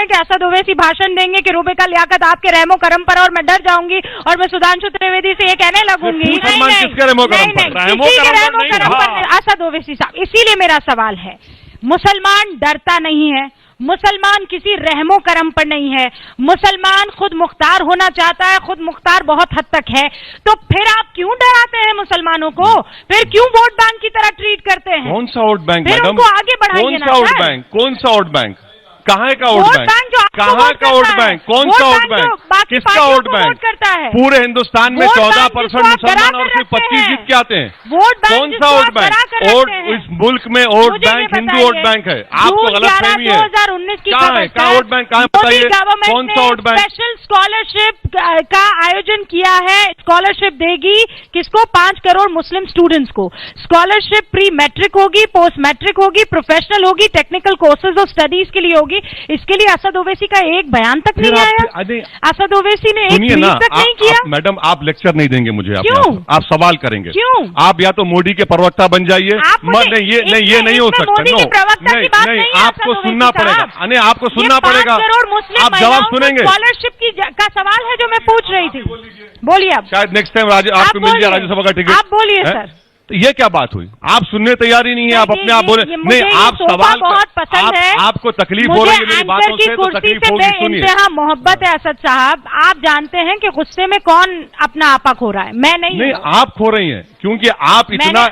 कि असद ओवैसी भाषण देंगे कि रूबिका लियाकत आपके रहमो करम पर और मैं डर जाऊंगी और मैं सुधांशु त्रिवेदी से ये कहने लगूंगी असद ओवैसी साहब। इसीलिए मेरा सवाल है, मुसलमान डरता नहीं है, मुसलमान किसी रहमो करम पर नहीं है, मुसलमान खुद मुख्तार होना चाहता है, खुद मुख्तार बहुत हद तक है, तो फिर आप क्यों डराते हैं मुसलमानों को? फिर क्यों वोट बैंक की तरह ट्रीट करते हैं? कौन सा वोट बैंक फिर उनको आगे बढ़ाइए ना। कौन सा वोट बैंक? कहाँ का वोट बैंक? कहाँ का वोट बैंक? कौन सा वोट बैंक? किसका वोट बैंक करता है? पूरे हिंदुस्तान में 14% मुसलमान और सिर्फ 25 जीत के आते हैं। कौन सा वोट बैंक? वोट इस मुल्क में vote bank Hindu vote bank है। आपको गलतफहमी है। 2019 की कहाँ है? कहाँ वोट बैंक? कहाँ बताइए कौन सा वोट बैंक? स्पेशल स्कॉलरशिप का आयोजन किया है। स्कॉलरशिप देगी किसको? 5 करोड़ मुस्लिम स्टूडेंट्स को। स्कॉलरशिप प्री मैट्रिक होगी, पोस्ट मैट्रिक होगी, प्रोफेशनल होगी, टेक्निकल कोर्सेज और स्टडीज के लिए होगी। इसके लिए असद ओवैसी का एक बयान तक नहीं आया। असद ओवैसी ने एक ट्वीट तक नहीं किया। मैडम आप लेक्चर नहीं देंगे मुझे। क्यों? आप सवाल करेंगे। क्यों? आप या तो मोदी के प्रवक्ता बन जाइए। ये नहीं हो सकता। नहीं, आपको सुनना पड़ेगा। नहीं, आपको सुनना पड़ेगा। आप जवाब सुनेंगे। स्कॉलरशिप की का सवाल है जो मैं पूछ रही थी। बोलिए आप। शायद नेक्स्ट टाइम आपको मिल जाए राज्यसभा का टिकट। आप बोलिए सर। तो ये क्या बात हुई? आप सुनने तैयार ही नहीं है। आप अपने आप बोले नहीं। आप सवाल बहुत पसंद है। आपको तकलीफ हो रही है मेरी बातों से, तो तकलीफ होगी। सुनिए, इंतहा मोहब्बत है असद साहब। आप जानते हैं कि गुस्से में कौन अपना आपा खो रहा है, मैं नहीं। आप खो रही हैं क्योंकि आप इतना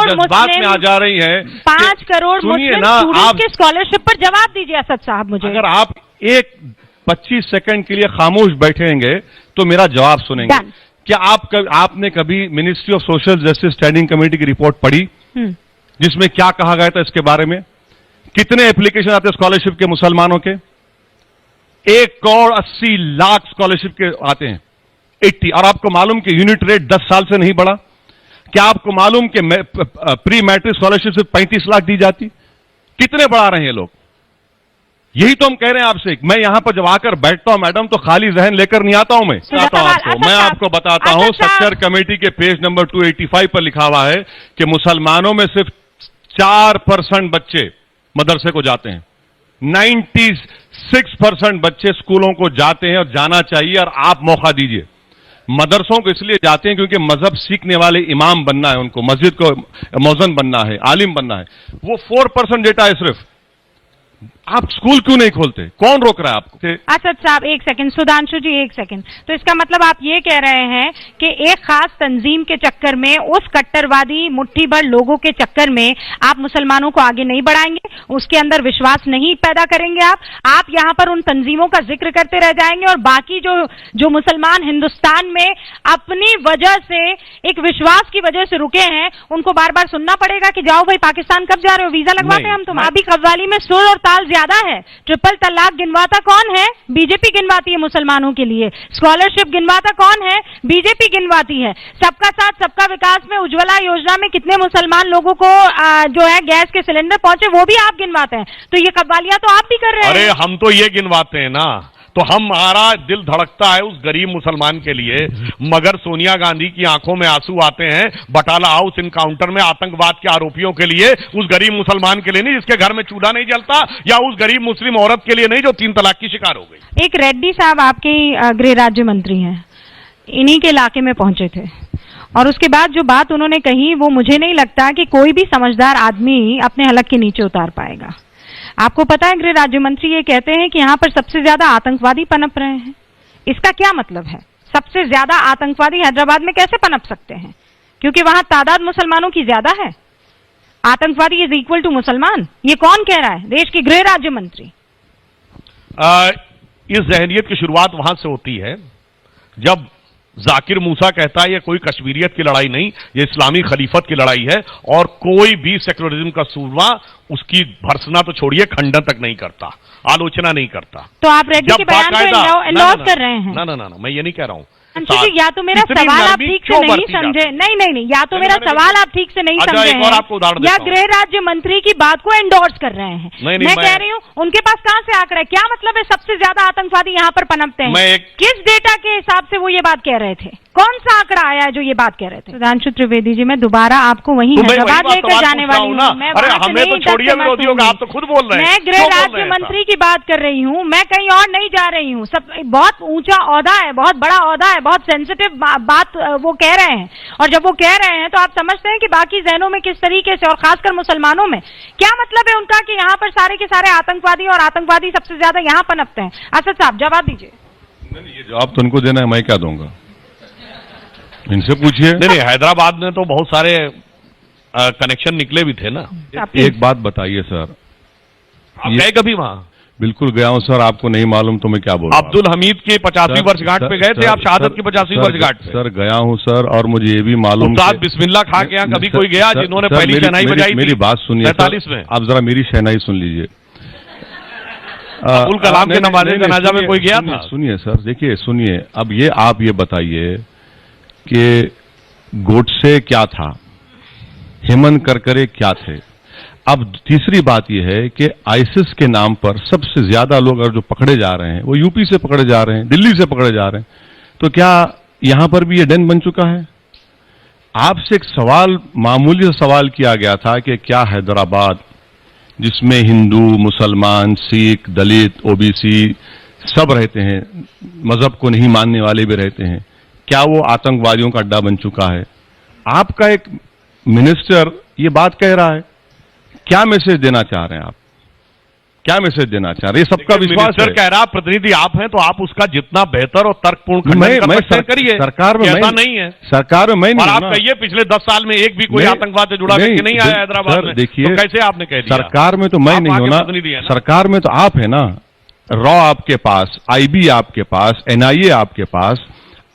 जज्बात में आ जा रही हैं। 5 करोड़ सुनिए ना, आप स्कॉलरशिप पर जवाब दीजिए असद साहब मुझे। अगर आप एक 25 सेकंड के लिए खामोश बैठेंगे तो मेरा जवाब सुनेंगे। क्या आपने कभी ministry of social justice standing committee की रिपोर्ट पढ़ी जिसमें क्या कहा गया था इसके बारे में? कितने एप्लीकेशन आते स्कॉलरशिप के मुसलमानों के? 1,80,00,000 स्कॉलरशिप के आते हैं। 80। और आपको मालूम कि यूनिट रेट 10 साल से नहीं बढ़ा? क्या आपको मालूम कि प्री मैट्रिक स्कॉलरशिप से 35 लाख दी जाती? कितने बढ़ा रहे हैं लोग? यही तो हम कह रहे हैं आपसे। मैं यहां पर जब आकर बैठता हूं मैडम तो खाली जहन लेकर नहीं आता हूं। मैं आपको बताता हूं, स्ट्रक्चर कमेटी के पेज नंबर 285 पर लिखा हुआ है कि मुसलमानों में सिर्फ 4% बच्चे मदरसे को जाते हैं। 96% बच्चे स्कूलों को जाते हैं और जाना चाहिए। और आप मौका दीजिए। मदरसों को इसलिए जाते हैं क्योंकि मजहब सीखने वाले इमाम बनना है, उनको मस्जिद को मौजन बनना है, आलिम बनना है। वो 4% डेटा है सिर्फ। आप स्कूल क्यों नहीं खोलते? कौन रोक रहा है आपको? असद साहब एक सेकंड, सुधांशु जी एक सेकंड। तो इसका मतलब आप ये कह रहे हैं कि एक खास तंजीम के चक्कर में, उस कट्टरवादी मुट्ठी भर लोगों के चक्कर में आप मुसलमानों को आगे नहीं बढ़ाएंगे, उसके अंदर विश्वास नहीं पैदा करेंगे। आप यहाँ पर उन तंजीमों का जिक्र करते रह जाएंगे और बाकी जो मुसलमान हिंदुस्तान में अपनी वजह से, एक विश्वास की वजह से रुके हैं, उनको बार बार सुनना पड़ेगा कि जाओ भाई पाकिस्तान कब जा रहे हो, वीजा लगवाते हैं हम तुम। अभी कव्वाली में सुर और ताल ज्यादा है। ट्रिपल तलाक गिनवाता कौन है? बीजेपी गिनवाती है मुसलमानों के लिए। स्कॉलरशिप गिनवाता कौन है? बीजेपी गिनवाती है। सबका साथ सबका विकास में उज्ज्वला योजना में कितने मुसलमान लोगों को जो है गैस के सिलेंडर पहुंचे वो भी आप गिनवाते हैं। तो ये कव्वालियां तो आप भी कर रहे हैं। अरे हम तो ये गिनवाते हैं ना, तो हमारा दिल धड़कता है उस गरीब मुसलमान के लिए। मगर सोनिया गांधी की आंखों में आंसू आते हैं बटाला हाउस इनकाउंटर में आतंकवाद के आरोपियों के लिए, उस गरीब मुसलमान के लिए नहीं जिसके घर में चूल्हा नहीं जलता, या उस गरीब मुस्लिम औरत के लिए नहीं जो 3 तलाक की शिकार हो गई। एक रेड्डी साहब आपके गृह राज्य मंत्री हैं, इन्हीं के इलाके में पहुंचे थे और उसके बाद जो बात उन्होंने कही वो मुझे नहीं लगता कि कोई भी समझदार आदमी अपने हलक के नीचे उतार पाएगा। आपको पता है गृह राज्य मंत्री ये कहते हैं कि यहां पर सबसे ज्यादा आतंकवादी पनप रहे हैं। इसका क्या मतलब है? सबसे ज्यादा आतंकवादी हैदराबाद में कैसे पनप सकते हैं? क्योंकि वहां तादाद मुसलमानों की ज्यादा है। आतंकवादी इज इक्वल टू मुसलमान। ये कौन कह रहा है? देश के गृह राज्य मंत्री। इस जहनियत की शुरुआत वहां से होती है जब जाकिर मूसा कहता है ये कोई कश्मीरियत की लड़ाई नहीं, ये इस्लामी खलीफत की लड़ाई है और कोई भी सेक्युलरिज्म का सूरवा उसकी भर्सना तो छोड़िए खंडन तक नहीं करता, आलोचना नहीं करता। तो आप रेड्डी के बयान को एंडोर्स कर रहे हैं? ना, मैं ये नहीं कह रहा हूं। या तो मेरा सवाल आप ठीक से नहीं समझे। नहीं, या तो मेरा सवाल आप ठीक से नहीं समझे हैं या गृह राज्य मंत्री की बात को एंडोर्स कर रहे हैं। मैं कह रही हूँ उनके पास कहां से आंकड़ा है? क्या मतलब है सबसे ज्यादा आतंकवादी यहाँ पर पनपते हैं? किस डेटा के हिसाब से वो ये बात कह रहे थे? कौन सा आंकड़ा आया है जो ये बात कह रहे थे? सुधांशु त्रिवेदी जी, मैं दोबारा आपको वहीं हैदराबाद लेकर जाने वाली हूँ। मैं अरे हमें तो छोड़िए विरोधियों का, आप तो खुद बोल रहे हैं। मैं गृह राज्य मंत्री की बात कर रही हूँ, मैं कहीं और नहीं जा रही हूँ। सब बहुत ऊंचा ओहदा है, बहुत बड़ा ओहदा है, बहुत सेंसिटिव बात वो कह रहे हैं, और जब वो कह रहे हैं तो आप समझते हैं कि बाकी जहनों में किस तरीके से, और खासकर मुसलमानों में क्या मतलब है उनका कि यहाँ पर सारे के सारे आतंकवादी, और आतंकवादी सबसे ज्यादा यहाँ पनपते हैं। असद साहब जवाब दीजिए। नहीं, ये जवाब तो उनको देना है, मैं क्या दूंगा, इनसे पूछिए। नहीं, हैदराबाद में तो बहुत सारे कनेक्शन निकले भी थे ना। एक बात बताइए सर, आप गए कभी वहां? बिल्कुल गया हूं सर, आपको नहीं मालूम तो मैं क्या बोलूं। अब्दुल हमीद की 50वीं वर्षगांठ पे गए थे आप, शहादत की 50वीं वर्षगांठ पे? सर गया हूं सर, और मुझे ये भी मालूम, उस्ताद बिस्मिल्लाह खा के यहाँ कभी कोई गया जिन्होंने पहली शहनाई बजाई थी? मेरी बात सुनिए 47 में। आप जरा मेरी शहनाई सुन लीजिए। अब्दुल कलाम के नवाजे जनाजा में कोई गया था? सुनिए सर, देखिए सुनिए, अब ये आप ये बताइए कि गोडसे क्या था, हेमंत करकरे क्या थे। अब तीसरी बात यह है कि आईसिस के नाम पर सबसे ज्यादा लोग अगर जो पकड़े जा रहे हैं वो यूपी से पकड़े जा रहे हैं, दिल्ली से पकड़े जा रहे हैं, तो क्या यहां पर भी ये डन बन चुका है? आपसे एक सवाल, मामूली सा सवाल किया गया था कि क्या हैदराबाद, जिसमें हिंदू, मुसलमान, सिख, दलित, ओबीसी सब रहते हैं, मजहब को नहीं मानने वाले भी रहते हैं, क्या वो आतंकवादियों का अड्डा बन चुका है? आपका एक मिनिस्टर ये बात कह रहा है, क्या मैसेज देना चाह रहे हैं आप? क्या मैसेज देना चाह रहे हैं? सबका विश्वास है। कह रहा, प्रतिनिधि आप हैं तो आप उसका जितना बेहतर और तर्कपूर्ण करिए। सरकार में ऐसा नहीं है, सरकार में नहीं। और आप कहिए पिछले 10 साल में एक भी कोई आतंकवाद से जुड़ा व्यक्ति नहीं आया हैदराबाद में। देखिए, तो कैसे आपने कह दिया? सरकार में तो मैं नहीं हूं ना, सरकार में तो आप है ना, रॉ आपके पास, आईबी आपके पास, एनआईए आपके पास।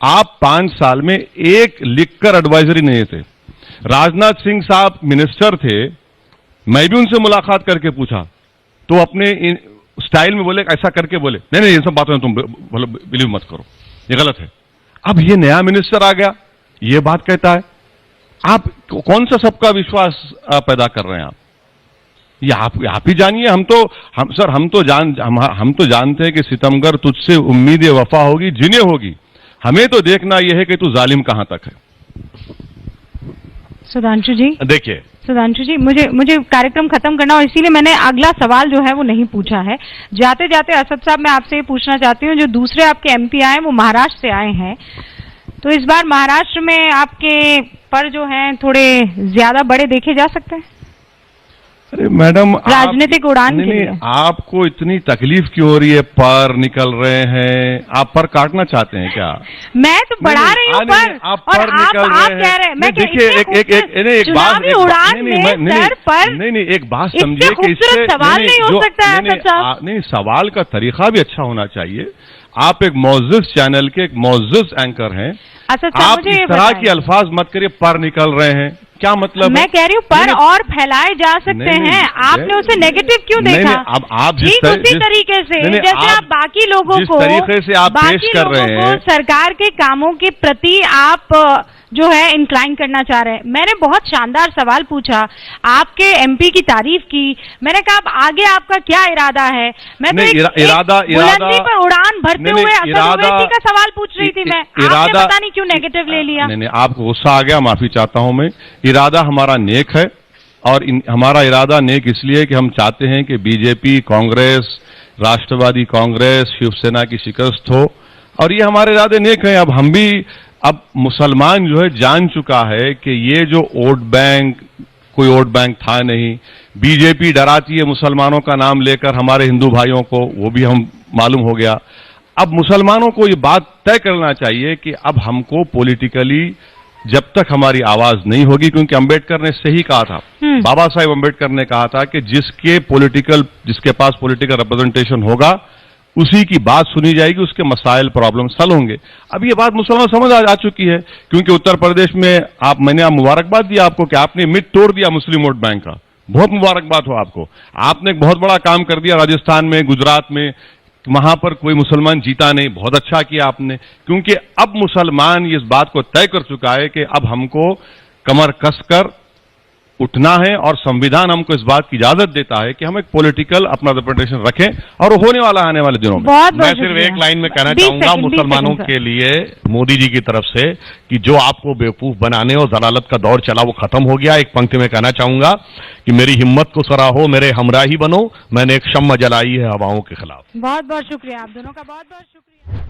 आप 5 साल में एक लिखकर एडवाइजरी नहीं थे। राजनाथ सिंह साहब मिनिस्टर थे, मैं भी उनसे मुलाकात करके पूछा तो अपने स्टाइल में बोले, ऐसा करके बोले नहीं नहीं, ये सब बातों में तुम बिलीव मत करो, ये गलत है। अब ये नया मिनिस्टर आ गया, ये बात कहता है। आप कौन सा सबका विश्वास पैदा कर रहे हैं आप? ये आप ही जानिए। हम तो जानते हैं कि सितमगर तुझसे उम्मीद वफा होगी, जिन्हें होगी। हमें तो देखना यह है कि तू जालिम कहां तक है। सुधांशु जी देखिए, सुधांशु जी, मुझे कार्यक्रम खत्म करना, और इसीलिए मैंने अगला सवाल जो है वो नहीं पूछा है। जाते जाते असद साहब, मैं आपसे ये पूछना चाहती हूँ, जो दूसरे आपके एमपी आए वो महाराष्ट्र से आए हैं, तो इस बार महाराष्ट्र में आपके पर जो हैं थोड़े ज्यादा बड़े देखे जा सकते हैं? अरे मैडम, राजनीतिक उड़ान के लिए आपको इतनी तकलीफ क्यों हो रही है? पर निकल रहे हैं, आप पर काटना चाहते हैं क्या? मैं तो बढ़ा रही हूँ पर, आप पर निकल कह रहे हैं। मैं देखिए, एक बात, उड़ान में सर पर नहीं, एक बात समझिए कि इससे सवाल नहीं हो सकता है। नहीं, सवाल का तरीका भी अच्छा होना चाहिए। आप एक मोअज़्ज़िज़ चैनल के एक मोअज़्ज़िज़ एंकर हैं, आप इस तरह के अल्फाज मत करिए। पर निकल रहे हैं, क्या मतलब? मैं कह रही हूँ पर और फैलाए जा सकते हैं। आपने उसे नेगेटिव क्यों देखा? अब आप ठीक उसी तरीके से जैसे आप बाकी लोगों को, जिस तरीके से आप पेश कर रहे हैं, सरकार के कामों के प्रति आप जो है इंक्लाइन करना चाह रहे हैं। मैंने बहुत शानदार सवाल पूछा, आपके एमपी की तारीफ की, मैंने कहा अब आगे आपका क्या इरादा है? मैं तो बुलंदी पर उड़ान भरते हुए असद ओवैसी का सवाल पूछ रही थी। मैं आपने पता नहीं क्यों नेगेटिव ले लिया। नहीं, आपको गुस्सा आ गया, माफी चाहता हूं मैं। इरादा हमारा नेक है, और हमारा इरादा नेक इसलिए कि हम चाहते हैं कि बीजेपी, कांग्रेस, राष्ट्रवादी कांग्रेस, शिवसेना की शिकस्त हो, और ये हमारे इरादे नेक हैं। अब हम भी, अब मुसलमान जो है जान चुका है कि ये जो वोट बैंक, कोई वोट बैंक था नहीं। बीजेपी डराती है मुसलमानों का नाम लेकर हमारे हिंदू भाइयों को, वो भी हम मालूम हो गया। अब मुसलमानों को ये बात तय करना चाहिए कि अब हमको पॉलिटिकली जब तक हमारी आवाज नहीं होगी, क्योंकि अंबेडकर ने सही कहा था, बाबा साहेब अंबेडकर ने कहा था कि जिसके पास पॉलिटिकल रिप्रेजेंटेशन होगा उसी की बात सुनी जाएगी, उसके मसाइल, प्रॉब्लम सॉल्व होंगे। अब ये बात मुसलमान समझ आ चुकी है, क्योंकि उत्तर प्रदेश में मैंने मुबारकबाद दिया आपको कि आपने मिथ तोड़ दिया मुस्लिम वोट बैंक का। बहुत मुबारकबाद हो आपको। आपने एक बहुत बड़ा काम कर दिया राजस्थान में, गुजरात में, वहां पर कोई मुसलमान जीता नहीं। बहुत अच्छा किया आपने, क्योंकि अब मुसलमान इस बात को तय कर चुका है कि अब हमको कमर कसकर उठना है और संविधान हमको इस बात की इजाजत देता है कि हम एक पॉलिटिकल अपना रिप्रेजेंटेशन रखें और होने वाला आने वाले दिनों में। बहुत मैं सिर्फ एक लाइन में कहना 20 चाहूंगा सेकंड, 20 मुसलमानों सेकंड, के लिए मोदी जी की तरफ से कि जो आपको बेवकूफ बनाने और जलालत का दौर चला वो खत्म हो गया। एक पंक्ति में कहना चाहूंगा कि मेरी हिम्मत को सराहो, मेरे हमराही बनो, मैंने एक शम्मा जलाई है हवाओं के खिलाफ। बहुत बहुत शुक्रिया, आप दोनों का बहुत बहुत शुक्रिया।